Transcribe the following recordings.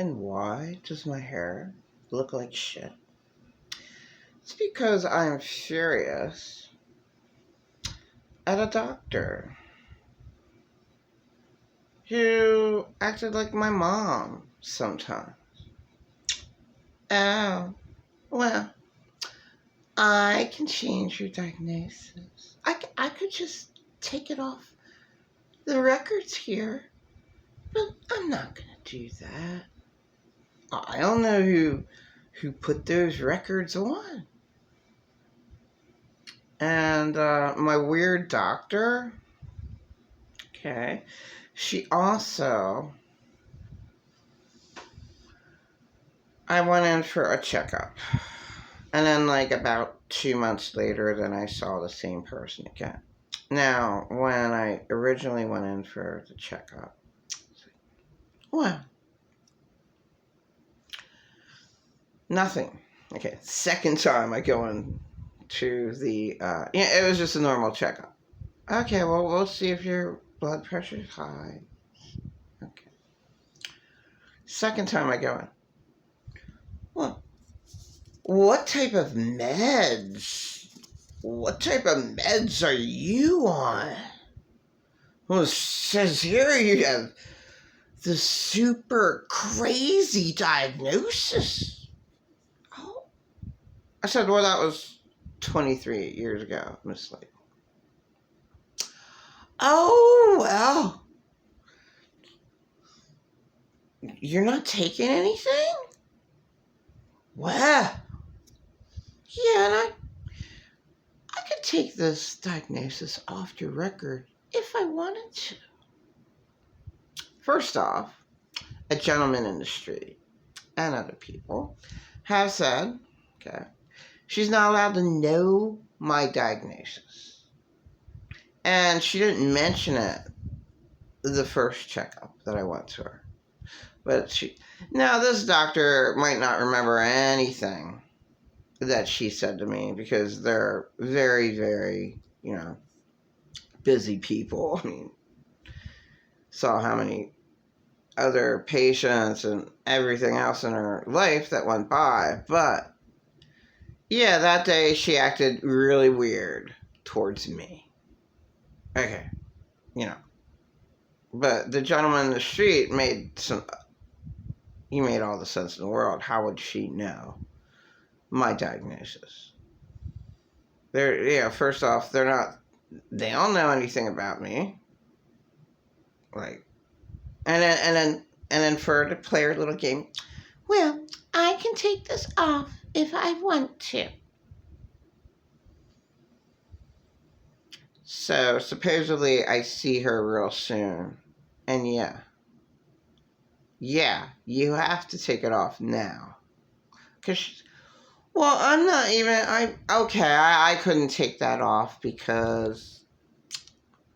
And why does my hair look like shit? It's because I'm furious at a doctor who acted like my mom sometimes. Oh, well, I can change your diagnosis. I could just take it off the records here, but I'm not gonna do that. I don't know who put those records on. And my weird doctor, okay, she also, I went in for a checkup. And then, like, about 2 months later, then I saw the same person again. Now, when I originally went in for the checkup, well, nothing. Okay, second time I go in to the, it was just a normal checkup. Okay, well, we'll see if your blood pressure is high. Okay. Second time I go in. Well, what type of meds? What type of meds are you on? Well, it says here you have the super crazy diagnosis. Oh. I said, well, that was 23 years ago, Miss Lee. Oh, well. You're not taking anything? Well, yeah, and I could take this diagnosis off your record if I wanted to. First off, a gentleman in the street and other people have said, okay, she's not allowed to know my diagnosis. And she didn't mention it the first checkup that I went to her. But now this doctor might not remember anything that she said to me because they're very, very, busy people. I mean, saw how many other patients and everything else in her life that went by. But yeah, that day she acted really weird towards me. Okay, But the gentleman in the street he made all the sense in the world. How would she know my diagnosis? First off, they don't know anything about me. Like, and then for her to play her little game, well, I can take this off if I want to. So supposedly I see her real soon, and you have to take it off now. Well, I'm not even, I couldn't take that off because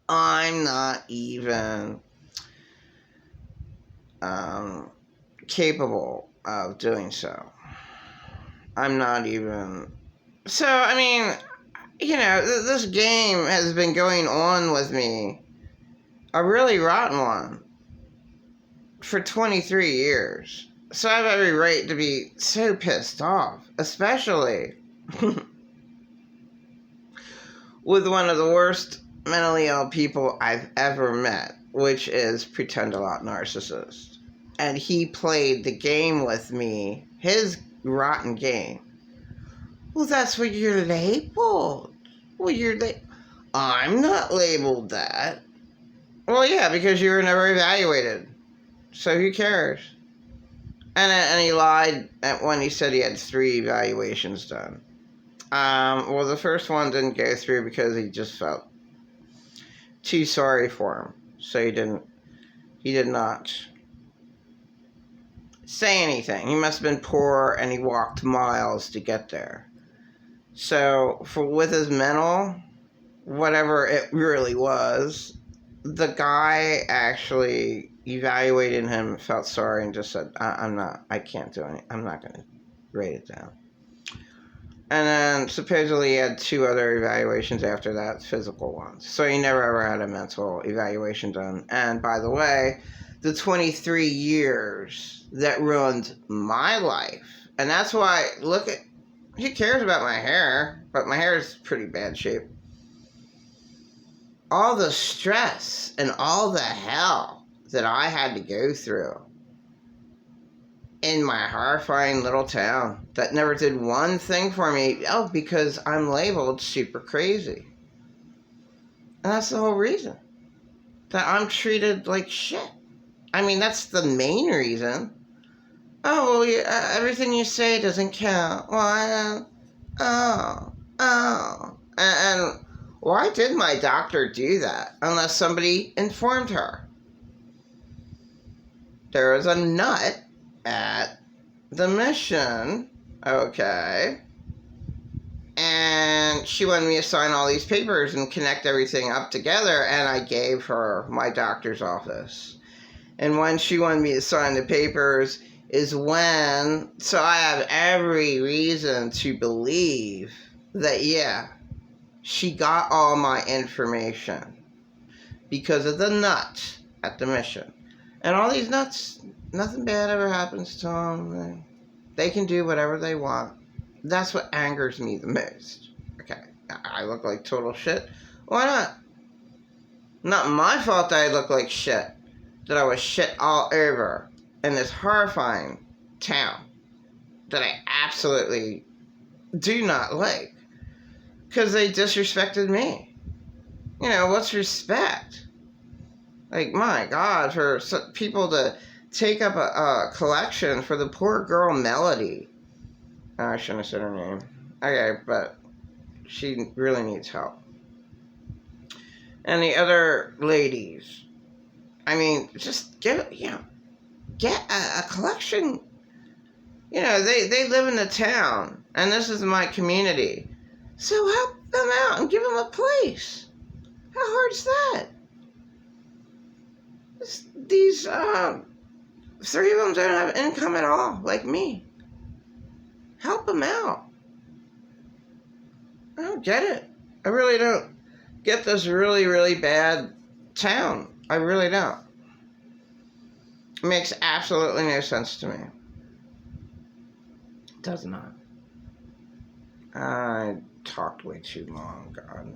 I'm not even capable of doing so. I'm not even, so, I mean, this game has been going on with me, a really rotten one, for 23 years. So I have every right to be so pissed off, especially with one of the worst mentally ill people I've ever met, which is Pretend a Lot Narcissist. And he played the game with me, his rotten game. Well, that's what you're labeled. Well, I'm not labeled that. Well, yeah, because you were never evaluated. So who cares? And he lied when he said he had 3 evaluations done. Well, the first one didn't go through because he just felt too sorry for him. So he did not say anything. He must have been poor and he walked miles to get there. So with his mental, whatever it really was, the guy actually evaluated him, felt sorry, and just said, I can't do anything. I'm not going to rate it down. And then supposedly he had 2 other evaluations after that, physical ones. So he never ever had a mental evaluation done. And by the way, the 23 years that ruined my life. And that's why, look at, who cares about my hair? But my hair is pretty bad shape. All the stress and all the hell that I had to go through in my horrifying little town that never did one thing for me. Oh, because I'm labeled super crazy. And that's the whole reason. That I'm treated like shit. I mean, that's the main reason. Oh, well, everything you say doesn't count. Well, and why did my doctor do that unless somebody informed her? There was a nut at the mission, okay, and she wanted me to sign all these papers and connect everything up together, and I gave her my doctor's office. And when she wanted me to sign the papers is when, so I have every reason to believe that, yeah, she got all my information because of the nut at the mission. And all these nuts, nothing bad ever happens to them. They can do whatever they want. That's what angers me the most. Okay, I look like total shit. Why not? Not my fault that I look like shit. That I was shit all over in this horrifying town that I absolutely do not like. Because they disrespected me. You know, what's respect? Like, my God, for people to take up a collection for the poor girl Melody. Oh, I shouldn't have said her name. Okay, but she really needs help. And the other ladies, I mean, just get a collection. You know, they live in the town, and this is my community. So help them out and give them a place. How hard's that? These, 3 of them don't have income at all, like me. Help them out. I don't get it. I really don't get this really, really bad town. I really don't. It makes absolutely no sense to me. It does not. I talked way too long, God.